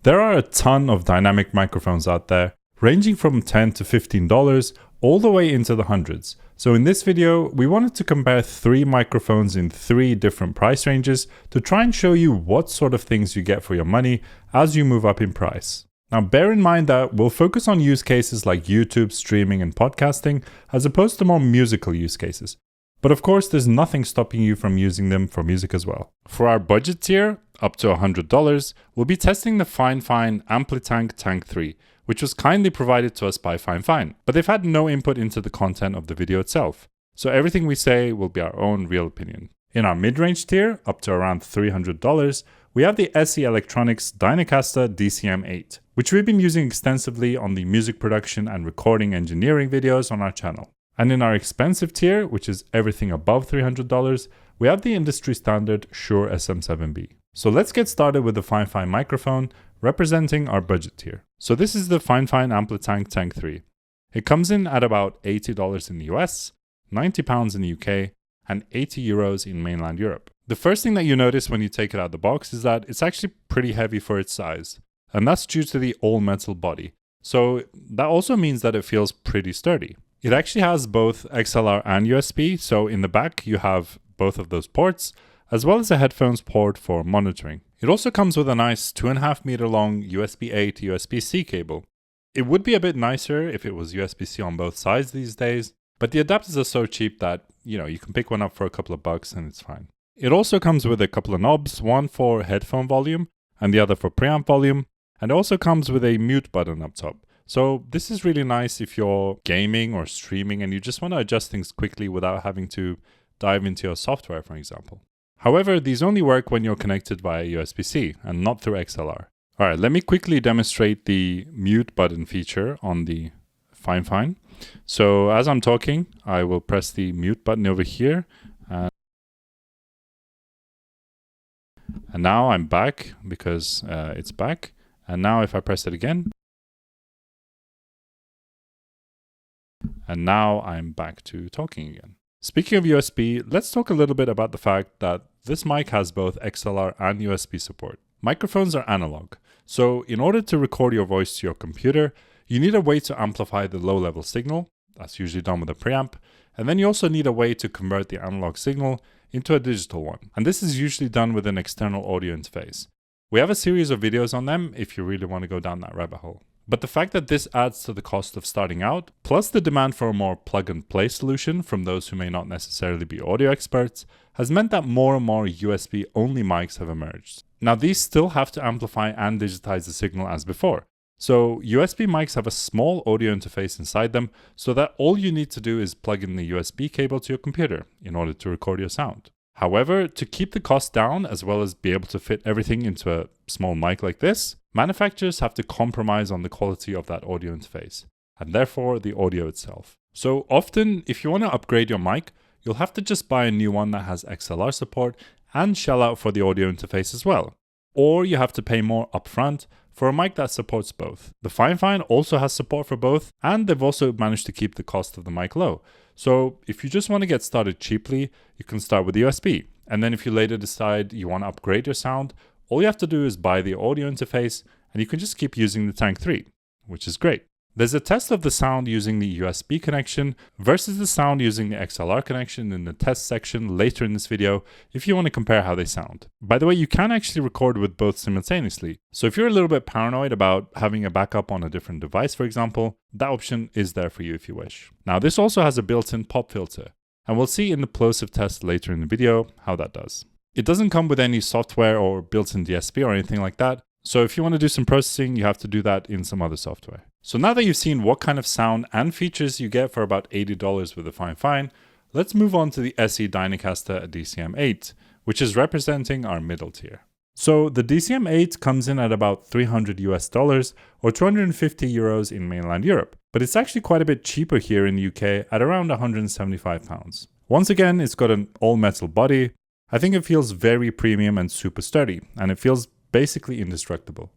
There are a ton of dynamic microphones out there, ranging from $10 to $15 all the way into the hundreds. So in this video, we wanted to compare 3 microphones in 3 different price ranges to try and show you what sort of things you get for your money as you move up in price. Now bear in mind that we'll focus on use cases like YouTube, streaming and podcasting, as opposed to more musical use cases. But of course, there's nothing stopping you from using them for music as well. For our budget tier, up to $100, we'll be testing the Fifine Amplitank Tank3, which was kindly provided to us by Fifine, but they've had no input into the content of the video itself. So everything we say will be our own real opinion. In our mid-range tier, up to around $300, we have the SE Electronics Dynacaster DCM8, which we've been using extensively on the music production and recording engineering videos on our channel. And in our expensive tier, which is everything above $300, we have the industry standard Shure SM7B. So let's get started with the Fifine microphone representing our budget tier. So this is the Fifine Amplitank Tank3. It comes in at about $80 in the US, £90 in the UK, and €80 in mainland Europe. The first thing that you notice when you take it out of the box is that it's actually pretty heavy for its size. And that's due to the all-metal body. So that also means that it feels pretty sturdy. It actually has both XLR and USB, so in the back you have both of those ports, as well as a headphones port for monitoring. It also comes with a nice 2.5 meter long USB-A to USB-C cable. It would be a bit nicer if it was USB-C on both sides these days, but the adapters are so cheap that, you can pick one up for a couple of bucks and it's fine. It also comes with a couple of knobs, one for headphone volume and the other for preamp volume, and it also comes with a mute button up top. So this is really nice if you're gaming or streaming and you just want to adjust things quickly without having to dive into your software, for example. However, these only work when you're connected via USB-C and not through XLR. All right, let me quickly demonstrate the mute button feature on the Fifine. So as I'm talking, I will press the mute button over here. And now I'm back because it's back. And now if I press it again, and now I'm back to talking again. Speaking of USB, let's talk a little bit about the fact that this mic has both XLR and USB support. Microphones are analog, so in order to record your voice to your computer, you need a way to amplify the low-level signal. That's usually done with a preamp, and then you also need a way to convert the analog signal into a digital one, and this is usually done with an external audio interface. We have a series of videos on them if you really want to go down that rabbit hole. But the fact that this adds to the cost of starting out, plus the demand for a more plug-and-play solution from those who may not necessarily be audio experts, has meant that more and more USB-only mics have emerged. Now these still have to amplify and digitize the signal as before. So USB mics have a small audio interface inside them so that all you need to do is plug in the USB cable to your computer in order to record your sound. However, to keep the cost down as well as be able to fit everything into a small mic like this, manufacturers have to compromise on the quality of that audio interface, and therefore the audio itself. So often, if you want to upgrade your mic, you'll have to just buy a new one that has XLR support and shell out for the audio interface as well. Or you have to pay more upfront for a mic that supports both. The Fifine also has support for both, and they've also managed to keep the cost of the mic low. So if you just want to get started cheaply, you can start with USB. And then if you later decide you want to upgrade your sound, all you have to do is buy the audio interface and you can just keep using the Tank 3, which is great. There's a test of the sound using the USB connection versus the sound using the XLR connection in the test section later in this video if you want to compare how they sound. By the way, you can actually record with both simultaneously. So if you're a little bit paranoid about having a backup on a different device, for example, that option is there for you if you wish. Now this also has a built-in pop filter, and we'll see in the plosive test later in the video how that does. It doesn't come with any software or built-in DSP or anything like that. So if you want to do some processing, you have to do that in some other software. So now that you've seen what kind of sound and features you get for about $80 with the Fifine, let's move on to the SE Dynacaster DCM8, which is representing our middle tier. So the DCM8 comes in at about $300 US or 250 euros in mainland Europe, but it's actually quite a bit cheaper here in the UK at around £175. Once again, it's got an all-metal body. I think it feels very premium and super sturdy, and it feels basically indestructible.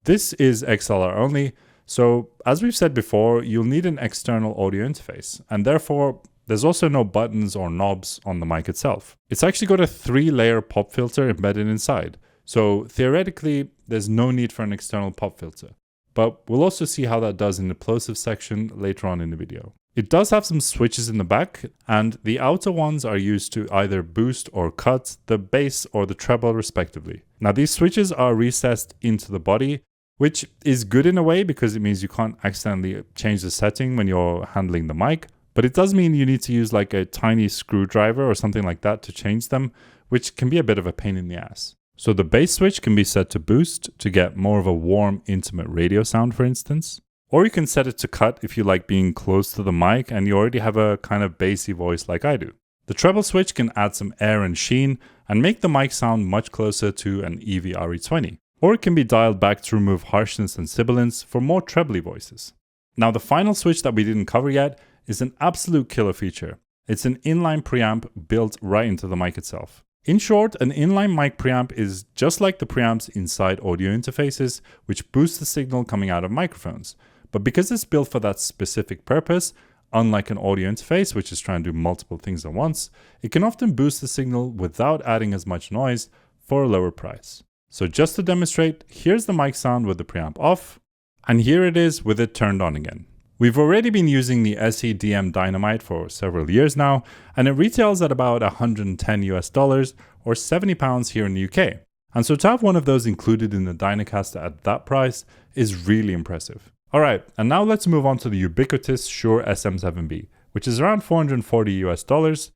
This is XLR only, so as we've said before, you'll need an external audio interface, and therefore there's also no buttons or knobs on the mic itself. It's actually got a 3-layer pop filter embedded inside, So theoretically, there's no need for an external pop filter. But we'll also see how that does in the plosive section later on in the video. It does have some switches in the back, and the outer ones are used to either boost or cut the bass or the treble respectively. Now these switches are recessed into the body, which is good in a way because it means you can't accidentally change the setting when you're handling the mic, but it does mean you need to use like a tiny screwdriver or something like that to change them, which can be a bit of a pain in the ass. So the bass switch can be set to boost to get more of a warm, intimate radio sound, for instance. Or you can set it to cut if you like being close to the mic and you already have a kind of bassy voice like I do. The treble switch can add some air and sheen and make the mic sound much closer to an EV RE20. Or it can be dialed back to remove harshness and sibilance for more trebly voices. Now the final switch that we didn't cover yet is an absolute killer feature. It's an inline preamp built right into the mic itself. In short, an inline mic preamp is just like the preamps inside audio interfaces, which boost the signal coming out of microphones. But because it's built for that specific purpose, unlike an audio interface, which is trying to do multiple things at once, it can often boost the signal without adding as much noise for a lower price. So just to demonstrate, here's the mic sound with the preamp off, and here it is with it turned on again. We've already been using the SE DM Dynamite for several years now, and it retails at about $110 or £70 here in the UK. And so to have one of those included in the Dynacaster at that price is really impressive. Alright, and now let's move on to the ubiquitous Shure SM7B, which is around $440,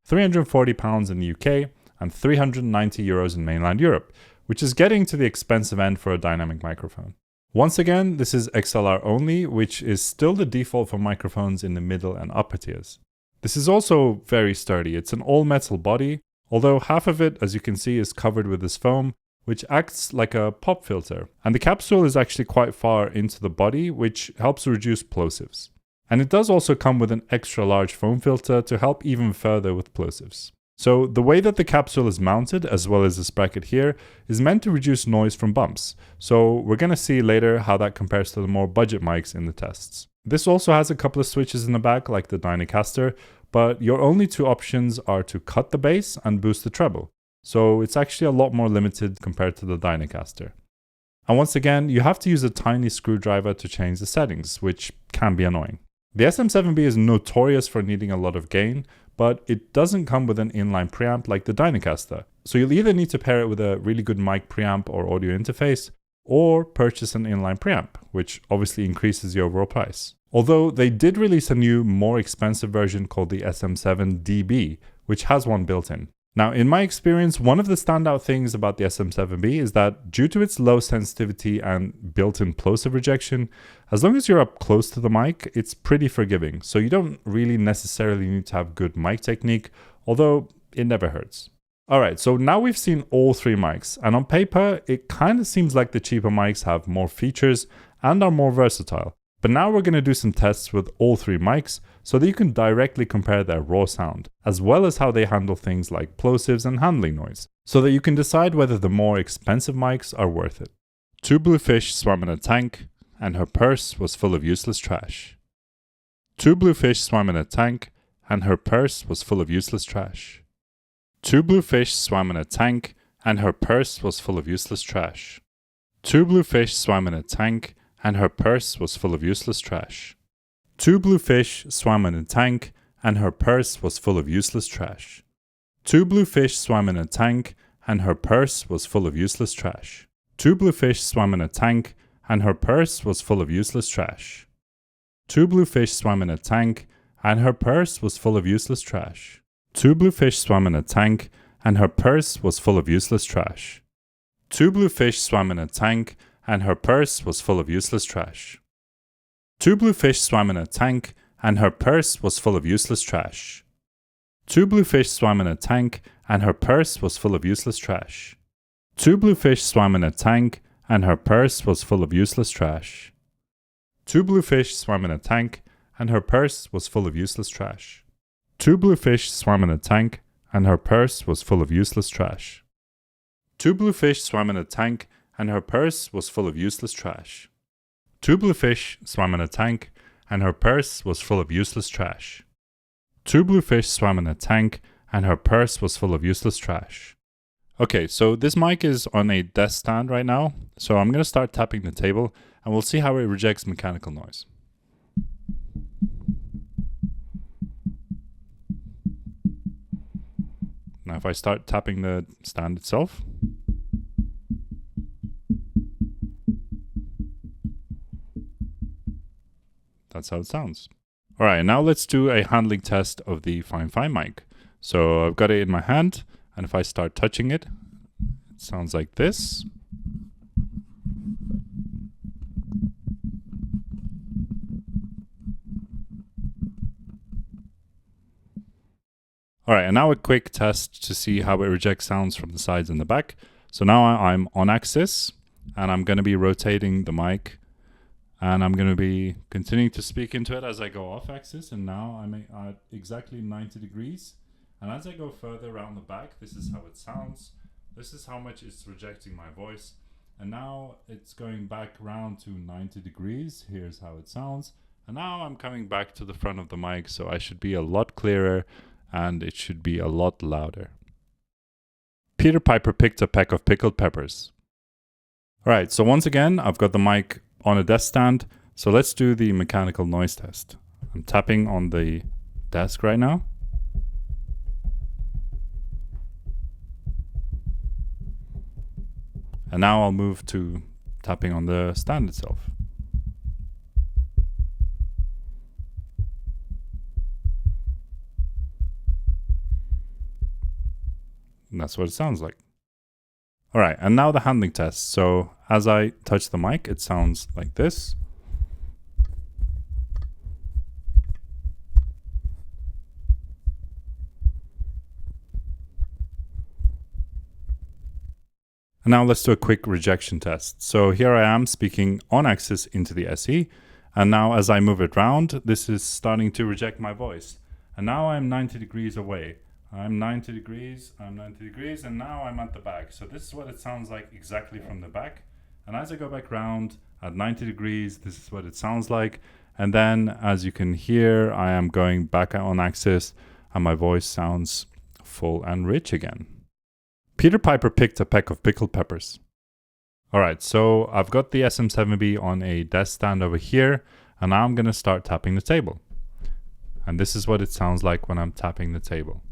£340 in the UK, and €390 in mainland Europe, which is getting to the expensive end for a dynamic microphone. Once again, this is XLR only, which is still the default for microphones in the middle and upper tiers. This is also very sturdy. It's an all-metal body, although half of it, as you can see, is covered with this foam, which acts like a pop filter. And the capsule is actually quite far into the body, which helps reduce plosives. And it does also come with an extra large foam filter to help even further with plosives. So the way that the capsule is mounted, as well as this bracket here, is meant to reduce noise from bumps. So we're going to see later how that compares to the more budget mics in the tests. This also has a couple of switches in the back like the Dynacaster, but your only two options are to cut the bass and boost the treble. So it's actually a lot more limited compared to the Dynacaster. And once again, you have to use a tiny screwdriver to change the settings, which can be annoying. The SM7B is notorious for needing a lot of gain, but it doesn't come with an inline preamp like the Dynacaster. So you'll either need to pair it with a really good mic preamp or audio interface, or purchase an inline preamp, which obviously increases the overall price. Although they did release a new, more expensive version called the SM7DB, which has one built in. Now, in my experience, one of the standout things about the SM7B is that due to its low sensitivity and built-in plosive rejection, as long as you're up close to the mic, it's pretty forgiving. So you don't really necessarily need to have good mic technique, although it never hurts. Alright, so now we've seen all three mics, and on paper, it kind of seems like the cheaper mics have more features and are more versatile. But now we're going to do some tests with all three mics so that you can directly compare their raw sound, as well as how they handle things like plosives and handling noise, so that you can decide whether the more expensive mics are worth it. Two blue fish swam in a tank, and her purse was full of useless trash. Two blue fish swam in a tank, and her purse was full of useless trash. Two blue fish swam in a tank, and her purse was full of useless trash. Two blue fish swam in a tank, and her purse was full of useless trash. Two blue fish swam in a tank, and her purse was full of useless trash. Two blue fish swam in a tank, and her purse was full of useless trash. Two blue fish swam in a tank, and her purse was full of useless trash. Two blue fish swam in a tank, and her purse was full of useless trash. Two blue fish swam in a tank, and her purse was full of useless trash. Two blue fish swam in a tank, and her purse was full of useless trash. Two blue fish swam in a tank, and her purse was full of useless trash. Two blue fish swam in a tank, and her purse was full of useless trash. Two blue fish swam in a tank, and her purse was full of useless trash. Two blue fish swam in a tank, and her purse was full of useless trash. Two blue fish swam in a tank, and her purse was full of useless trash. Two blue fish swam in a tank, and her purse was full of useless trash. Two blue fish swam in a tank, and her purse was full of useless trash. Two blue fish swam in a tank, and her purse was full of useless trash. Okay, so this mic is on a desk stand right now. So I'm going to start tapping the table and we'll see how it rejects mechanical noise. Now if I start tapping the stand itself, that's how it sounds. All right, now let's do a handling test of the Fifine mic. So I've got it in my hand, and if I start touching it, it sounds like this. All right, and now a quick test to see how it rejects sounds from the sides and the back. So now I'm on axis, and I'm going to be rotating the mic, and I'm going to be continuing to speak into it as I go off axis, and now I'm at exactly 90 degrees. And as I go further around the back, this is how it sounds. This is how much it's rejecting my voice. And now it's going back around to 90 degrees. Here's how it sounds. And now I'm coming back to the front of the mic, so I should be a lot clearer and it should be a lot louder. Peter Piper picked a peck of pickled peppers. All right, so once again, I've got the mic on a desk stand. So let's do the mechanical noise test. I'm tapping on the desk right now. And now I'll move to tapping on the stand itself. And that's what it sounds like. All right, and now the handling test. So as I touch the mic, it sounds like this. And now let's do a quick rejection test. So here I am speaking on axis into the SE. And now as I move it around, this is starting to reject my voice. And now I'm 90 degrees away. I'm 90 degrees, I'm 90 degrees, and now I'm at the back. So this is what it sounds like exactly from the back. And as I go back round at 90 degrees, this is what it sounds like. And then as you can hear, I am going back on axis and my voice sounds full and rich again. Peter Piper picked a peck of pickled peppers. All right, so I've got the SM7B on a desk stand over here, and now I'm going to start tapping the table. And this is what it sounds like when I'm tapping the table.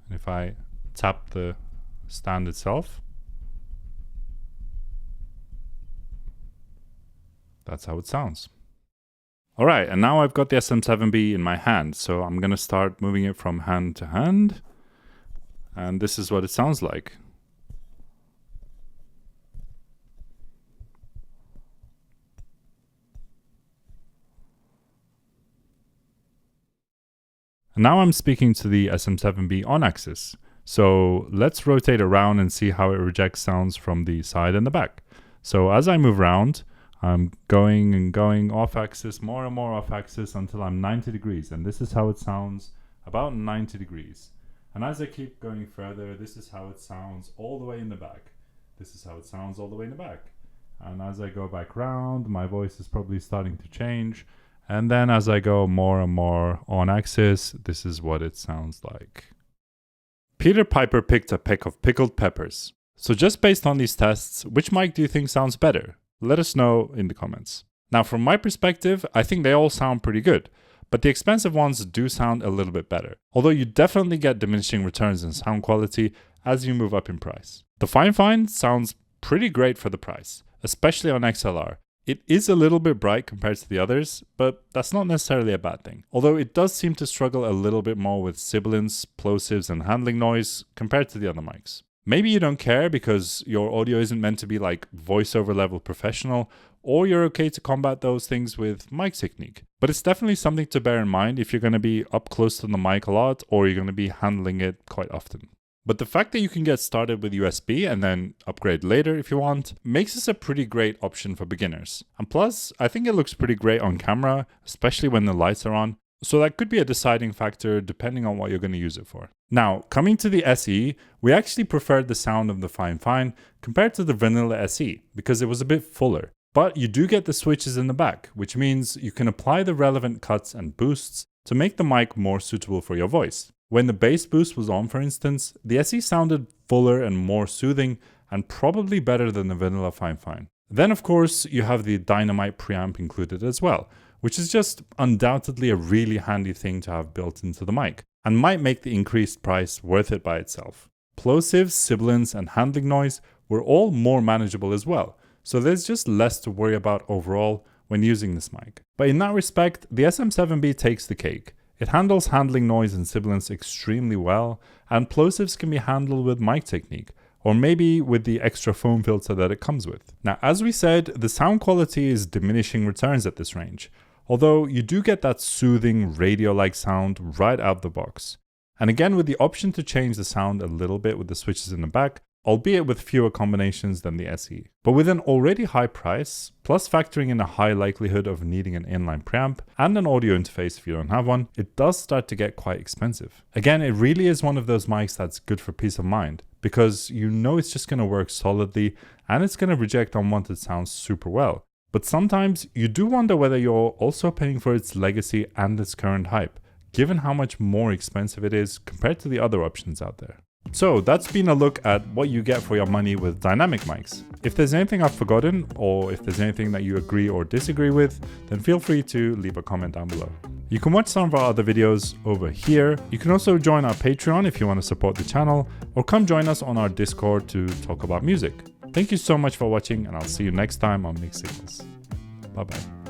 And if I tap the stand itself, that's how it sounds. All right, and now I've got the SM7B in my hand, so I'm going to start moving it from hand to hand. And this is what it sounds like. And now I'm speaking to the SM7B on axis. So let's rotate around and see how it rejects sounds from the side and the back. So as I move around, I'm going and going off axis, more and more off axis until I'm 90 degrees. And this is how it sounds about 90 degrees. And as I keep going further, this is how it sounds all the way in the back. This is how it sounds all the way in the back. And as I go back round, my voice is probably starting to change. And then as I go more and more on axis, this is what it sounds like. Peter Piper picked a peck of pickled peppers. So just based on these tests, which mic do you think sounds better? Let us know in the comments. Now from my perspective, I think they all sound pretty good, but the expensive ones do sound a little bit better. Although you definitely get diminishing returns in sound quality as you move up in price. The Fifine sounds pretty great for the price, especially on XLR. It is a little bit bright compared to the others, but that's not necessarily a bad thing. Although it does seem to struggle a little bit more with sibilance, plosives, and handling noise compared to the other mics. Maybe you don't care because your audio isn't meant to be like voiceover level professional, or you're okay to combat those things with mic technique. But it's definitely something to bear in mind if you're going to be up close to the mic a lot or you're going to be handling it quite often. But the fact that you can get started with USB and then upgrade later if you want makes this a pretty great option for beginners. And plus, I think it looks pretty great on camera, especially when the lights are on. So that could be a deciding factor depending on what you're going to use it for. Now, coming to the SE, we actually preferred the sound of the Fifine compared to the vanilla SE because it was a bit fuller. But you do get the switches in the back, which means you can apply the relevant cuts and boosts to make the mic more suitable for your voice. When the bass boost was on, for instance, the SE sounded fuller and more soothing, and probably better than the vanilla Fifine. Then of course you have the Dynamite preamp included as well, which is just undoubtedly a really handy thing to have built into the mic, and might make the increased price worth it by itself. Plosives, sibilance, and handling noise were all more manageable as well, so there's just less to worry about overall when using this mic. But in that respect, the SM7B takes the cake. It handles handling noise and sibilance extremely well, and plosives can be handled with mic technique, or maybe with the extra foam filter that it comes with. Now, as we said, the sound quality is diminishing returns at this range, although you do get that soothing radio-like sound right out the box. And again, with the option to change the sound a little bit with the switches in the back, albeit with fewer combinations than the SE. But with an already high price, plus factoring in a high likelihood of needing an inline preamp and an audio interface if you don't have one, it does start to get quite expensive. Again, it really is one of those mics that's good for peace of mind, because you know it's just going to work solidly and it's going to reject unwanted sounds super well. But sometimes you do wonder whether you're also paying for its legacy and its current hype, given how much more expensive it is compared to the other options out there. So that's been a look at what you get for your money with dynamic mics. If there's anything I've forgotten, or if there's anything that you agree or disagree with, then feel free to leave a comment down below. You can watch some of our other videos over here. You can also join our Patreon if you want to support the channel, or come join us on our Discord to talk about music. Thank you so much for watching, and I'll see you next time on Mixed Signals. Bye bye.